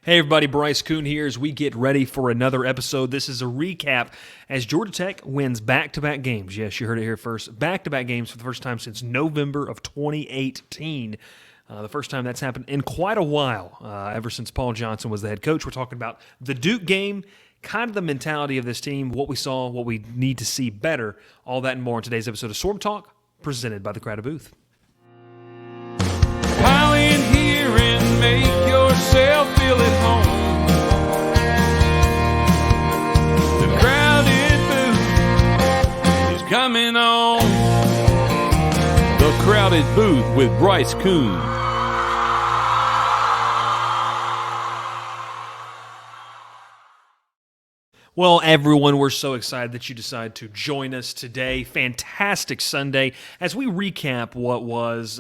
Hey everybody, Bryce Koon here as we get ready for another episode. This is a recap as Georgia Tech wins back-to-back games. Yes, you heard it here first. Back-to-back games for the first time since November of 2018. The first time that's happened in quite a while, ever since Paul Johnson was the head coach. We're talking about the Duke game, kind of the mentality of this team, what we saw, what we need to see better, all that and more in today's episode of Swarm Talk, presented by the Crowded Booth. Pile in here and make yourself feel at home. The Crowded Booth is coming on. The Crowded Booth with Bryce Koon. Well, everyone, we're so excited that you decided to join us today. Fantastic Sunday as we recap what was,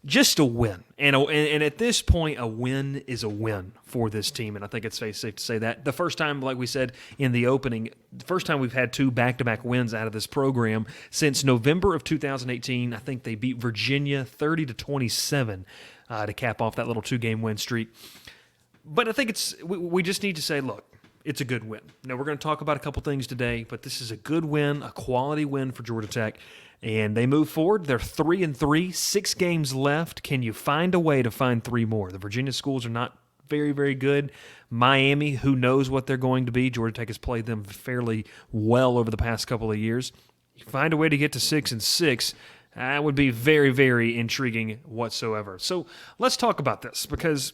just a win. And at this point, a win is a win for this team, and I think it's safe to say that. The first time, like we said in the opening, the first time we've had two back-to-back wins out of this program since November of 2018. I think they beat Virginia 30-27 to cap off that little two-game win streak. But I think we just need to say, look, it's a good win. Now, we're going to talk about a couple things today, but this is a good win, a quality win for Georgia Tech. And they move forward. They're 3-3, 6 games left. Can you find a way to find 3 more? The Virginia schools are not very, very good. Miami, who knows what they're going to be? Georgia Tech has played them fairly well over the past couple of years. You find a way to get to 6-6. That would be very, very intriguing whatsoever. So let's talk about this because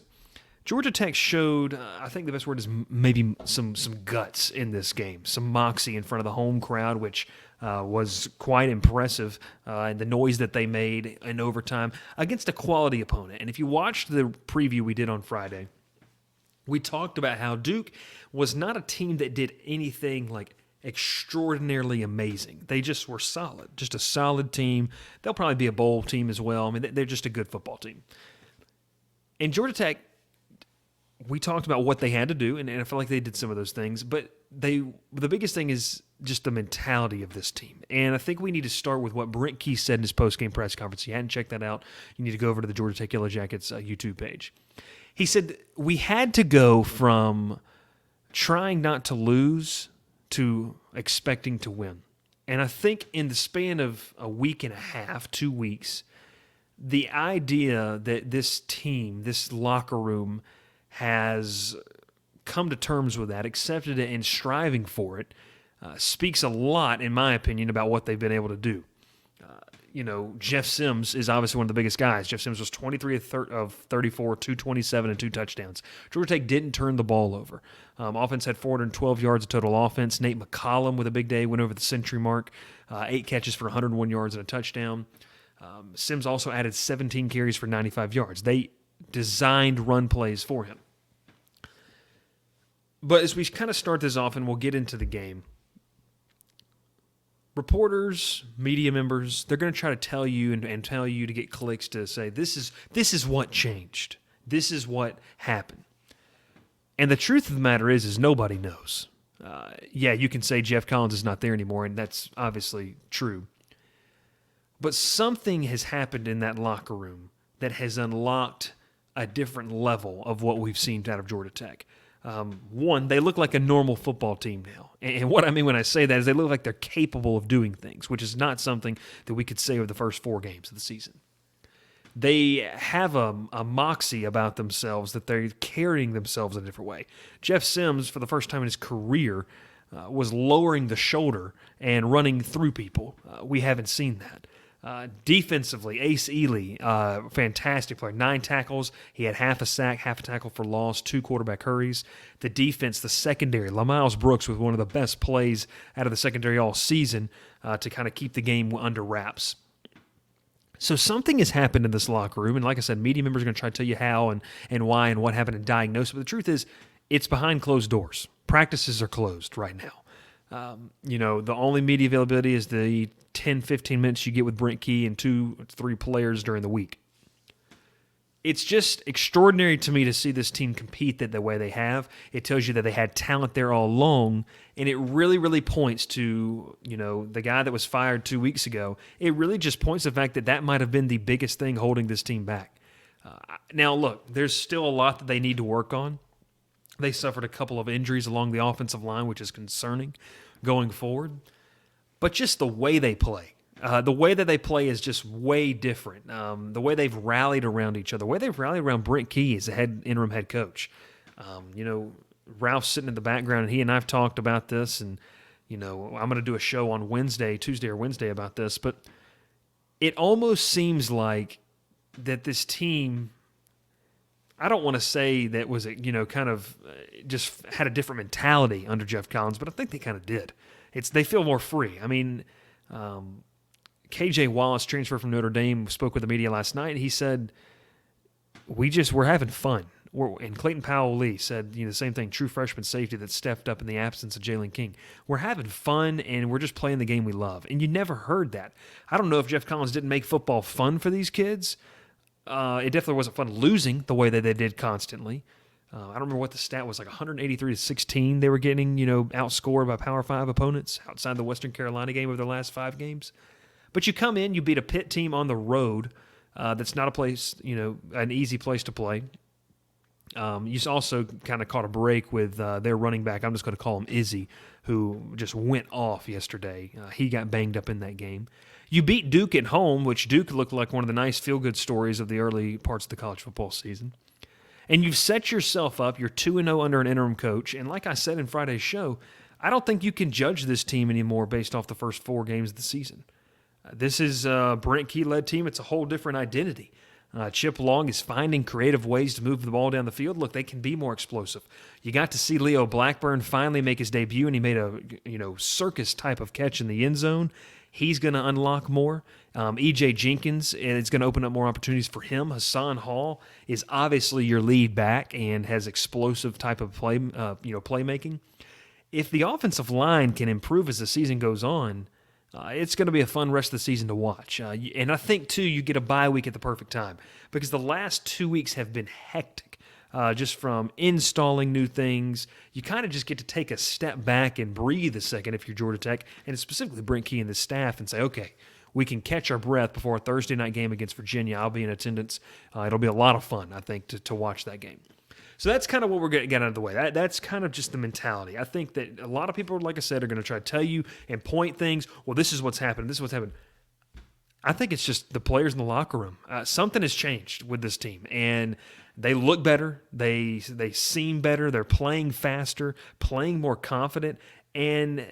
Georgia Tech showed, I think the best word is maybe some guts in this game, some moxie in front of the home crowd, which was quite impressive, and the noise that they made in overtime against a quality opponent. And if you watched the preview we did on Friday, we talked about how Duke was not a team that did anything like extraordinarily amazing. They just were solid, just a solid team. They'll probably be a bowl team as well. I mean, they're just a good football team. And Georgia Tech, we talked about what they had to do, and I feel like they did some of those things, but the biggest thing is just the mentality of this team. And I think we need to start with what Brent Key said in his post-game press conference. If you hadn't checked that out, you need to go over to the Georgia Tech Yellow Jackets YouTube page. He said, we had to go from trying not to lose to expecting to win. And I think in the span of a week and a half, 2 weeks, the idea that this team, this locker room, has come to terms with that, accepted it, and striving for it, speaks a lot, in my opinion, about what they've been able to do. Jeff Sims is obviously one of the biggest guys. Jeff Sims was 23 of 34, 227, and 2 touchdowns. Georgia Tech didn't turn the ball over. Offense had 412 yards of total offense. Nate McCollum with a big day went over the century mark, 8 catches for 101 yards and a touchdown. Sims also added 17 carries for 95 yards. They designed run plays for him. But as we kind of start this off and we'll get into the game, reporters, media members, they're going to try to tell you and tell you to get clicks to say, this is what changed. This is what happened. And the truth of the matter is nobody knows. You can say Jeff Collins is not there anymore, and that's obviously true. But something has happened in that locker room that has unlocked a different level of what we've seen out of Georgia Tech. One, they look like a normal football team now. And what I mean when I say that is they look like they're capable of doing things, which is not something that we could say over the first 4 games of the season. They have a moxie about themselves that they're carrying themselves in a different way. Jeff Sims, for the first time in his career, was lowering the shoulder and running through people. We haven't seen that. Defensively, Ace Ely, fantastic player. 9 tackles. He had half a sack, half a tackle for loss, 2 quarterback hurries. The defense, the secondary, LaMiles Brooks with one of the best plays out of the secondary all season to kind of keep the game under wraps. So something has happened in this locker room, and like I said, media members are going to try to tell you how and why and what happened and diagnose it. But the truth is, it's behind closed doors. Practices are closed right now. The only media availability is the 10, 15 minutes you get with Brent Key and 2-3 players during the week. It's just extraordinary to me to see this team compete the way they have. It tells you that they had talent there all along, and it really, really points to, the guy that was fired 2 weeks ago. It really just points to the fact that might have been the biggest thing holding this team back. Now, look, there's still a lot that they need to work on. They suffered a couple of injuries along the offensive line, which is concerning going forward. But just the way they play. The way that they play is just way different. The way they've rallied around each other, the way they've rallied around Brent Key as the interim head coach. Ralph's sitting in the background, and he and I have talked about this, and, I'm going to do a show on Tuesday or Wednesday about this, but it almost seems like that this team, I don't want to say that was, just had a different mentality under Jeff Collins, but I think they kind of did. They feel more free. I mean, KJ Wallace, transfer from Notre Dame, spoke with the media last night. He said, we're having fun. And Clayton Powell-Lee said the same thing, true freshman safety that stepped up in the absence of Jalen King. We're having fun, and we're just playing the game we love. And you never heard that. I don't know if Jeff Collins didn't make football fun for these kids. It definitely wasn't fun losing the way that they did constantly. I don't remember what the stat was, like 183-16 they were getting, outscored by Power 5 opponents outside the Western Carolina game over their last 5 games. But you come in, you beat a Pitt team on the road. That's not a place, an easy place to play. You also kind of caught a break with their running back. I'm just going to call him Izzy, who just went off yesterday. He got banged up in that game. You beat Duke at home, which Duke looked like one of the nice feel-good stories of the early parts of the college football season. And you've set yourself up. You're 2-0 under an interim coach. And like I said in Friday's show, I don't think you can judge this team anymore based off the first 4 games of the season. This is a Brent Key-led team. It's a whole different identity. Chip Long is finding creative ways to move the ball down the field. Look, they can be more explosive. You got to see Leo Blackburn finally make his debut, and he made a circus type of catch in the end zone. He's going to unlock more. E.J. Jenkins is going to open up more opportunities for him. Hassan Hall is obviously your lead back and has explosive type of playmaking. If the offensive line can improve as the season goes on, it's going to be a fun rest of the season to watch. And I think, too, you get a bye week at the perfect time because the last 2 weeks have been hectic just from installing new things. You kind of just get to take a step back and breathe a second if you're Georgia Tech, and specifically Brent Key and the staff, and say, okay, we can catch our breath before a Thursday night game against Virginia. I'll be in attendance. It'll be a lot of fun, I think, to watch that game. So that's kind of what we're going to get out of the way. That's kind of just the mentality. I think that a lot of people, like I said, are going to try to tell you and point things. Well, this is what's happened. This is what's happened. I think it's just the players in the locker room. Something has changed with this team, and they look better. They seem better. They're playing faster, playing more confident, and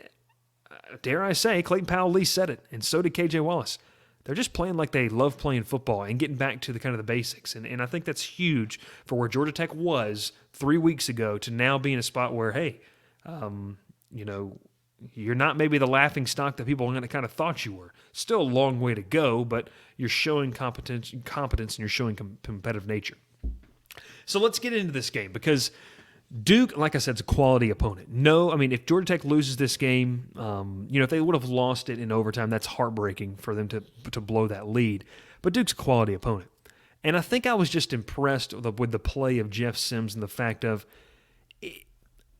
dare I say, Clayton Powell-Lee said it, and so did KJ Wallace. They're just playing like they love playing football and getting back to the kind of the basics. And I think that's huge for where Georgia Tech was 3 weeks ago to now be in a spot where, hey, you're not maybe the laughing stock that people kind of thought you were. Still a long way to go, but you're showing competence and you're showing competitive nature. So let's get into this game because Duke, like I said, is a quality opponent. If Georgia Tech loses this game, if they would have lost it in overtime, that's heartbreaking for them to blow that lead. But Duke's a quality opponent. And I think I was just impressed with the play of Jeff Sims and the fact of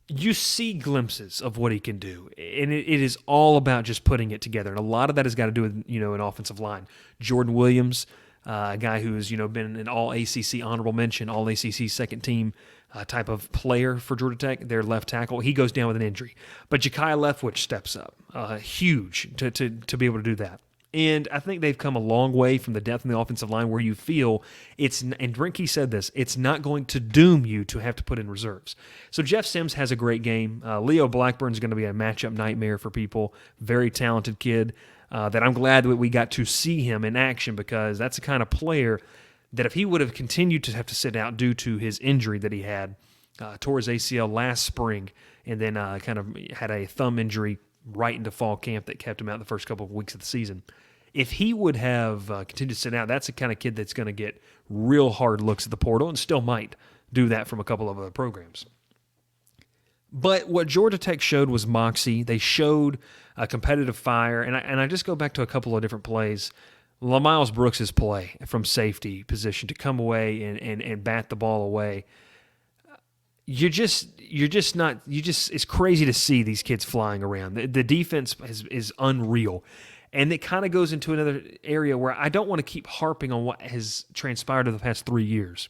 you see glimpses of what he can do. And it is all about just putting it together. And a lot of that has got to do with, an offensive line. Jordan Williams, a guy who's, been an all-ACC honorable mention, all-ACC second team type of player for Georgia Tech, their left tackle. He goes down with an injury. But Ja'Kai Leftwich steps up. Huge to be able to do that. And I think they've come a long way from the depth in the offensive line where you feel and Brinke said this, it's not going to doom you to have to put in reserves. So Jeff Sims has a great game. Leo Blackburn is going to be a matchup nightmare for people. Very talented kid that I'm glad that we got to see him in action because that's the kind of player that if he would have continued to have to sit out due to his injury that he had, tore his ACL last spring, and then kind of had a thumb injury right into fall camp that kept him out the first couple of weeks of the season. If he would have continued to sit out, that's the kind of kid that's going to get real hard looks at the portal and still might do that from a couple of other programs. But what Georgia Tech showed was moxie. They showed a competitive fire, and I just go back to a couple of different plays. LaMiles Brooks' play from safety position to come away and bat the ball away. It's crazy to see these kids flying around. The defense is unreal. And it kind of goes into another area where I don't want to keep harping on what has transpired over the past 3 years.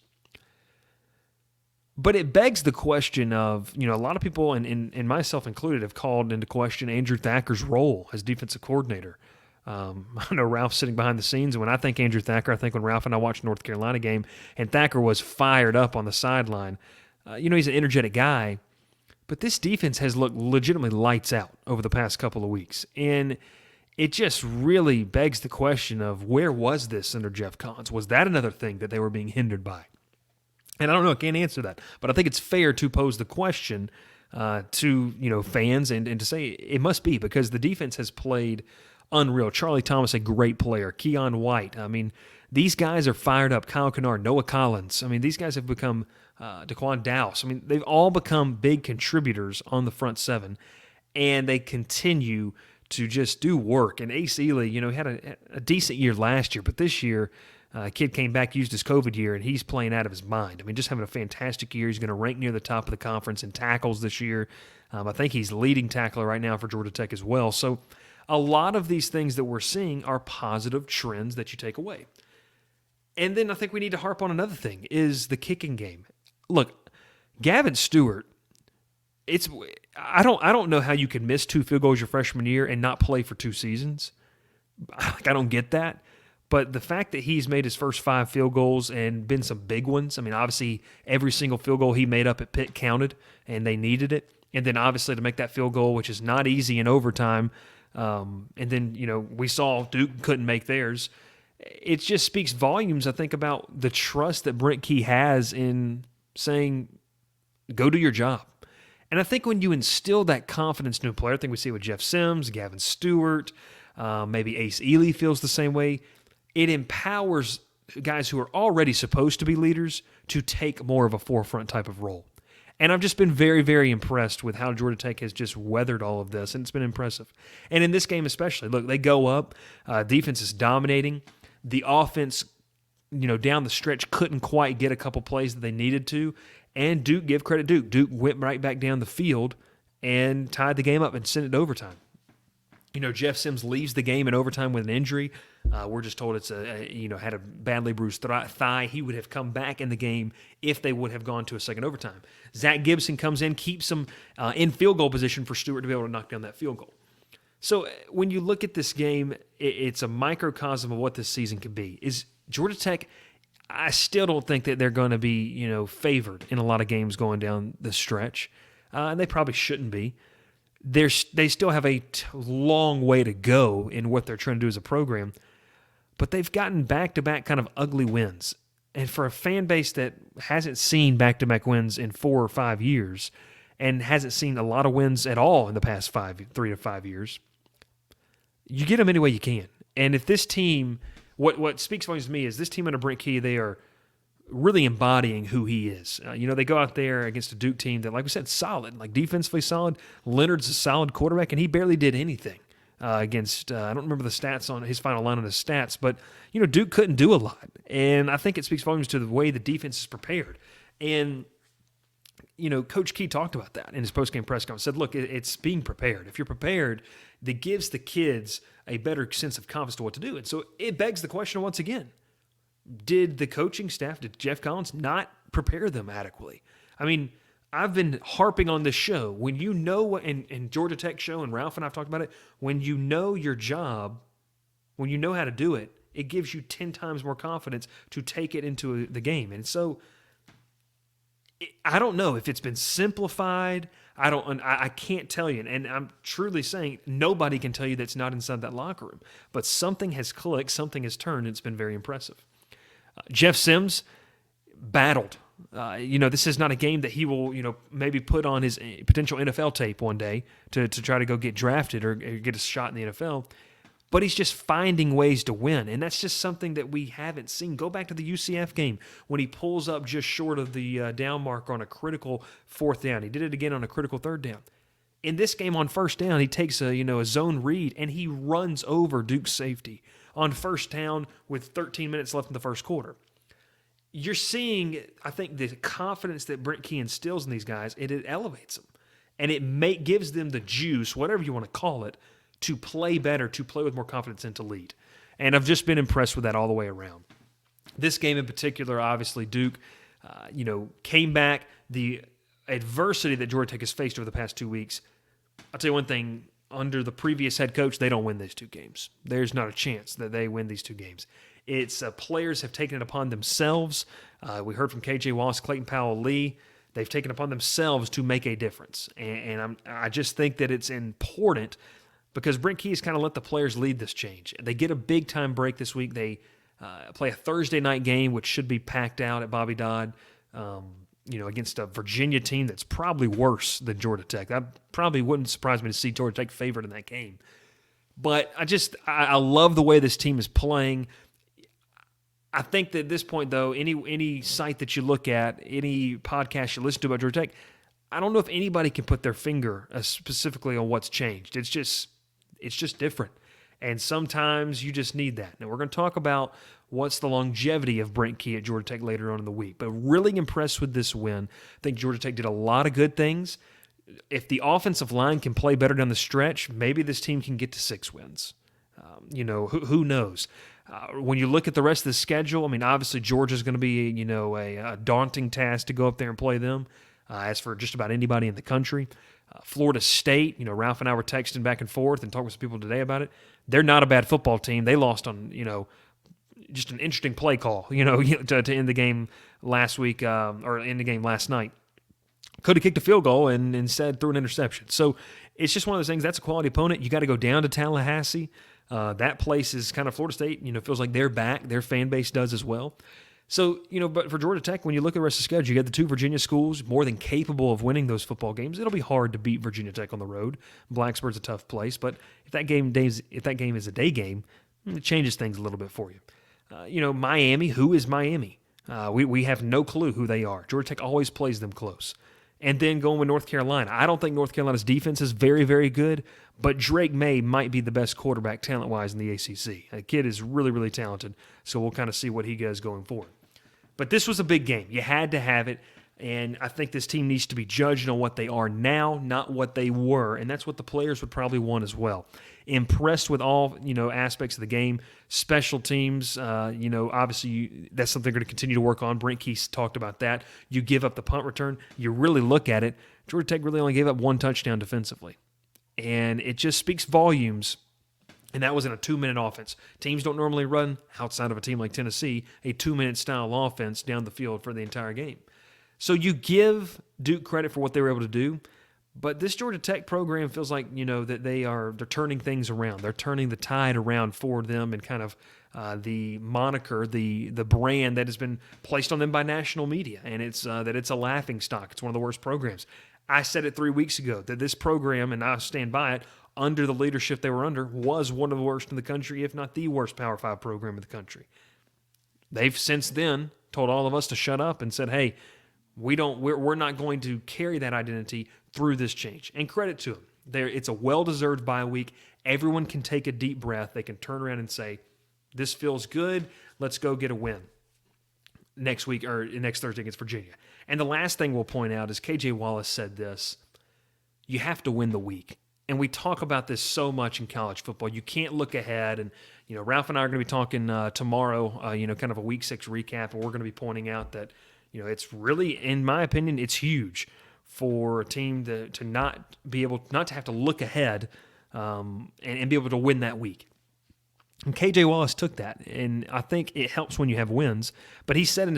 But it begs the question of, a lot of people, and myself included, have called into question Andrew Thacker's role as defensive coordinator. I know Ralph's sitting behind the scenes, and when I think Andrew Thacker, I think when Ralph and I watched North Carolina game, and Thacker was fired up on the sideline. He's an energetic guy, but this defense has looked legitimately lights out over the past couple of weeks. And it just really begs the question of where was this under Jeff Collins? Was that another thing that they were being hindered by? And I don't know, I can't answer that. But I think it's fair to pose the question to fans and to say it must be, because the defense has played unreal. Charlie Thomas, a great player. Keon White. I mean, these guys are fired up. Kyle Kennard, Noah Collins. I mean, these guys have become Daquan Dowse. I mean, they've all become big contributors on the front seven, and they continue to just do work. And Ace Ely, he had a decent year last year, but this year, kid came back, used his COVID year, and he's playing out of his mind. I mean, just having a fantastic year. He's going to rank near the top of the conference in tackles this year. I think he's leading tackler right now for Georgia Tech as well. So a lot of these things that we're seeing are positive trends that you take away. And then I think we need to harp on another thing, is the kicking game. Look, Gavin Stewart, I don't know how you can miss 2 field goals your freshman year and not play for 2 seasons. I don't get that. But the fact that he's made his first 5 field goals and been some big ones, I mean, obviously every single field goal he made up at Pitt counted, and they needed it. And then obviously to make that field goal, which is not easy in overtime, and then, we saw Duke couldn't make theirs. It just speaks volumes, I think, about the trust that Brent Key has in saying, go do your job. And I think when you instill that confidence in a player, I think we see it with Jeff Sims, Gavin Stewart, maybe Ace Ely feels the same way. It empowers guys who are already supposed to be leaders to take more of a forefront type of role. And I've just been very, very impressed with how Georgia Tech has just weathered all of this, and it's been impressive. And in this game especially, look, they go up, defense is dominating. The offense, down the stretch couldn't quite get a couple plays that they needed to. And Duke, give credit Duke. Duke went right back down the field and tied the game up and sent it to overtime. Jeff Sims leaves the game in overtime with an injury. We're just told it's had a badly bruised thigh. He would have come back in the game if they would have gone to a second overtime. Zach Gibson comes in, keeps him in field goal position for Stewart to be able to knock down that field goal. So when you look at this game, it's a microcosm of what this season could be. Is Georgia Tech, I still don't think that they're going to be, favored in a lot of games going down the stretch. And they probably shouldn't be. They still have a long way to go in what they're trying to do as a program, but they've gotten back-to-back kind of ugly wins. And for a fan base that hasn't seen back-to-back wins in 4 or 5 years and hasn't seen a lot of wins at all in the past 3 to 5 years, you get them any way you can. And if this team, what speaks volumes to me is this team under Brent Key, they are really embodying who he is. They go out there against a Duke team that, like we said, solid, like defensively solid. Leonard's a solid quarterback, and he barely did anything against, I don't remember the stats on his final line on his stats, but, Duke couldn't do a lot. And I think it speaks volumes to the way the defense is prepared. And, Coach Key talked about that in his postgame press conference. Said, look, it's being prepared. If you're prepared, that gives the kids a better sense of confidence to what to do. And so it begs the question once again, did the coaching staff, did Jeff Collins not prepare them adequately? I mean, I've been harping on this show. When you know, and Georgia Tech show, and Ralph and I have talked about it, when you know your job, when you know how to do it, it gives you 10 times more confidence to take it into the game. And so I don't know if it's been simplified. I can't tell you. And I'm truly saying nobody can tell you that's not inside that locker room. But something has clicked, something has turned, and it's been very impressive. Jeff Sims battled. This is not a game that he will, maybe put on his potential NFL tape one day to try to go get drafted or get a shot in the NFL. But he's just finding ways to win, and that's just something that we haven't seen. Go back to the UCF game when he pulls up just short of the down marker on a critical 4th down. He did it again on a critical 3rd down. In this game on 1st down, he takes a zone read, and he runs over Duke's safety on 1st down with 13 minutes left in the first quarter. You're seeing, I think, the confidence that Brent Key instills in these guys, and it elevates them. And it gives them the juice, whatever you want to call it, to play better, to play with more confidence, and to lead. And I've just been impressed with that all the way around. This game in particular, obviously, Duke, came back. The adversity that Georgia Tech has faced over the past 2 weeks, I'll tell you one thing, under the previous head coach, they don't win these 2 games. There's not a chance that they win these 2 games. It's players have taken it upon themselves. We heard from K.J. Wallace, Clayton Powell-Lee. They've taken upon themselves to make a difference. And I just think that it's important because Brent Key has kind of let the players lead this change. They get a big-time break this week. They play a Thursday night game, which should be packed out at Bobby Dodd, against a Virginia team that's probably worse than Georgia Tech. That probably wouldn't surprise me to see Georgia Tech favored in that game. But I love the way this team is playing. I think that at this point, though, any site that you look at, any podcast you listen to about Georgia Tech, I don't know if anybody can put their finger specifically on what's changed. It's just different. And sometimes you just need that. Now, we're going to talk about what's the longevity of Brent Key at Georgia Tech later on in the week. But really impressed with this win. I think Georgia Tech did a lot of good things. If the offensive line can play better down the stretch, maybe this team can get to 6 wins. Who knows? When you look at the rest of the schedule, I mean, obviously Georgia's going to be, a daunting task to go up there and play them, as for just about anybody in the country. Florida State, Ralph and I were texting back and forth and talking with some people today about it. They're not a bad football team. They lost on, just an interesting play call, to end the game last week or end the game last night. Could have kicked a field goal and instead threw an interception. So it's just one of those things. That's a quality opponent. You got to go down to Tallahassee. That place is kind of Florida State, feels like they're back. Their fan base does as well. So, but for Georgia Tech, when you look at the rest of the schedule, you got the 2 Virginia schools more than capable of winning those football games. It'll be hard to beat Virginia Tech on the road. Blacksburg's a tough place, but if that game is a day game, it changes things a little bit for you. Miami, who is Miami? We have no clue who they are. Georgia Tech always plays them close. And then going with North Carolina. I don't think North Carolina's defense is very, very good, but Drake May might be the best quarterback talent-wise in the ACC. The kid is really, really talented, so we'll kind of see what he does going forward. But this was a big game. You had to have it, and I think this team needs to be judged on what they are now, not what they were, and that's what the players would probably want as well. Impressed with all, aspects of the game. Special teams, obviously that's something they're going to continue to work on. Brent Key talked about that. You give up the punt return. You really look at it. Georgia Tech really only gave up 1 touchdown defensively. And it just speaks volumes. And that was in a 2-minute offense. Teams don't normally run, outside of a team like Tennessee, a 2-minute style offense down the field for the entire game. So you give Duke credit for what they were able to do. But this Georgia Tech program feels like, that they're turning things around. They're turning the tide around for them and kind of the moniker, the brand that has been placed on them by national media. And it's that it's a laughingstock. It's one of the worst programs. I said it 3 weeks ago that this program, and I stand by it, under the leadership they were under, was one of the worst in the country, if not the worst Power 5 program in the country. They've since then told all of us to shut up and said, hey, we're not going to carry that identity through this change. And credit to them. It's a well-deserved bye week. Everyone can take a deep breath. They can turn around and say, this feels good. Let's go get a win next week or next Thursday against Virginia. And the last thing we'll point out is K.J. Wallace said this, you have to win the week. And we talk about this so much in college football. You can't look ahead. And, Ralph and I are going to be talking tomorrow, kind of a Week 6 recap, and we're going to be pointing out that, it's really, in my opinion, it's huge for a team to not to have to look ahead and be able to win that week. And K.J. Wallace took that, and I think it helps when you have wins. But he said in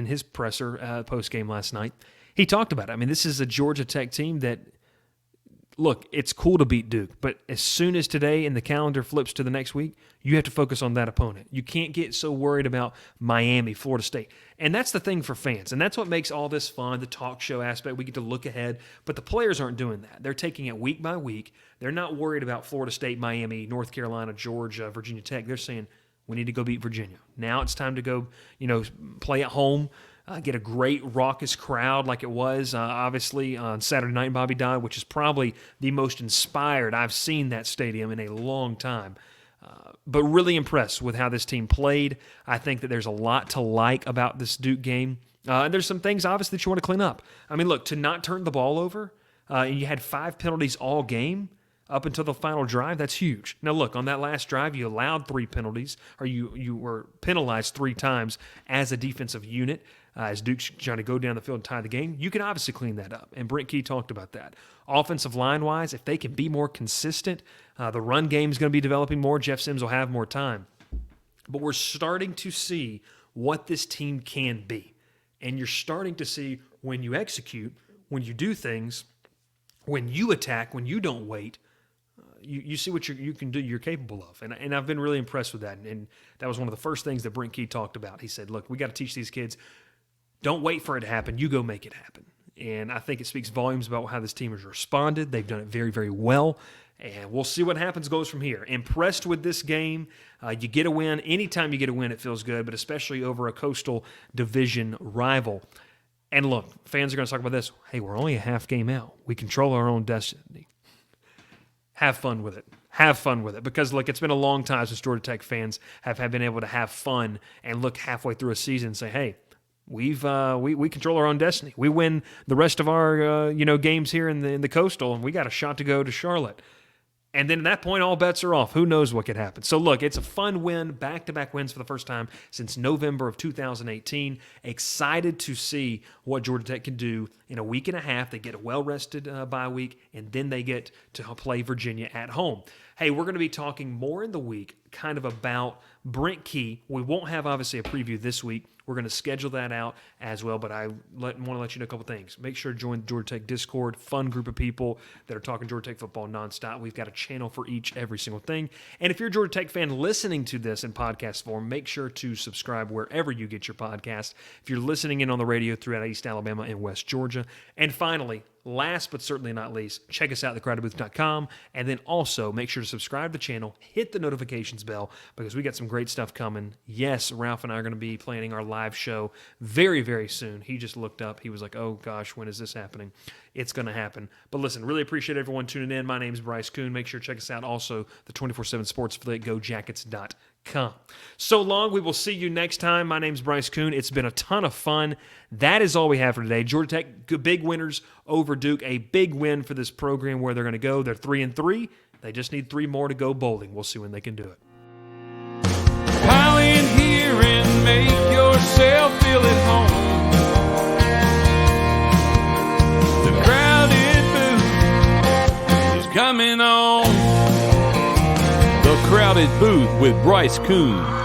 his presser post game last night, he talked about it. I mean, this is a Georgia Tech team that, look, it's cool to beat Duke, but as soon as today and the calendar flips to the next week, you have to focus on that opponent. You can't get so worried about Miami, Florida State. And that's the thing for fans, and that's what makes all this fun, the talk show aspect. We get to look ahead, but the players aren't doing that. They're taking it week by week. They're not worried about Florida State, Miami, North Carolina, Georgia, Virginia Tech. They're saying, we need to go beat Virginia. Now it's time to go, play at home, get a great raucous crowd like it was, obviously, on Saturday night in Bobby Dodd, which is probably the most inspired I've seen that stadium in a long time. But really impressed with how this team played. I think that there's a lot to like about this Duke game. And there's some things, obviously, that you want to clean up. I mean, look, to not turn the ball over, and you had 5 penalties all game, up until the final drive, that's huge. Now, look, on that last drive, you allowed 3 penalties, or you were penalized 3 times as a defensive unit, as Duke's trying to go down the field and tie the game. You can obviously clean that up, and Brent Key talked about that. Offensive line-wise, if they can be more consistent, the run game is going to be developing more. Jeff Sims will have more time. But we're starting to see what this team can be. And you're starting to see when you execute, when you do things, when you attack, when you don't wait, you see what you can do, you're capable of. And I've been really impressed with that. And that was one of the first things that Brent Key talked about. He said, look, we got to teach these kids, don't wait for it to happen. You go make it happen. And I think it speaks volumes about how this team has responded. They've done it very, very well. And we'll see what goes from here. Impressed with this game. You get a win. Anytime you get a win, it feels good, but especially over a Coastal Division rival. And look, fans are going to talk about this. Hey, we're only a half game out. We control our own destiny. Have fun with it. Have fun with it. Because, look, it's been a long time since Georgia Tech fans have been able to have fun and look halfway through a season and say, hey, we control our own destiny. We win the rest of our games here in the Coastal, and we got a shot to go to Charlotte. And then at that point, all bets are off. Who knows what could happen? So, look, it's a fun win, back-to-back wins for the first time since November of 2018. Excited to see what Georgia Tech can do in a week and a half. They get a well-rested bye week, and then they get to play Virginia at home. Hey, we're going to be talking more in the week kind of about Brent Key. We won't have, obviously, a preview this week. We're going to schedule that out as well, but I want to let you know a couple things. Make sure to join the Georgia Tech Discord, fun group of people that are talking Georgia Tech football nonstop. We've got a channel for every single thing. And if you're a Georgia Tech fan listening to this in podcast form, make sure to subscribe wherever you get your podcast. If you're listening in on the radio throughout East Alabama and West Georgia. And finally, last but certainly not least, check us out at thecrowdedbooth.com, and then also make sure to subscribe to the channel, hit the notifications bell, because we got some great stuff coming. Yes, Ralph and I are going to be planning our live show very, very soon. He just looked up. He was like, oh, gosh, when is this happening? It's going to happen. But listen, really appreciate everyone tuning in. My name is Bryce Koon. Make sure to check us out also, the 24/7 Sports affiliate, GoJackets.com. So long. We will see you next time. My name is Bryce Koon. It's been a ton of fun. That is all we have for today. Georgia Tech, big winners over Duke. A big win for this program where they're going to go. They're 3-3. They just need 3 more to go bowling. We'll see when they can do it. Pile in here and make yourself feel at home. The crowded booth is coming on. The Crowded Booth with Bryce Koon.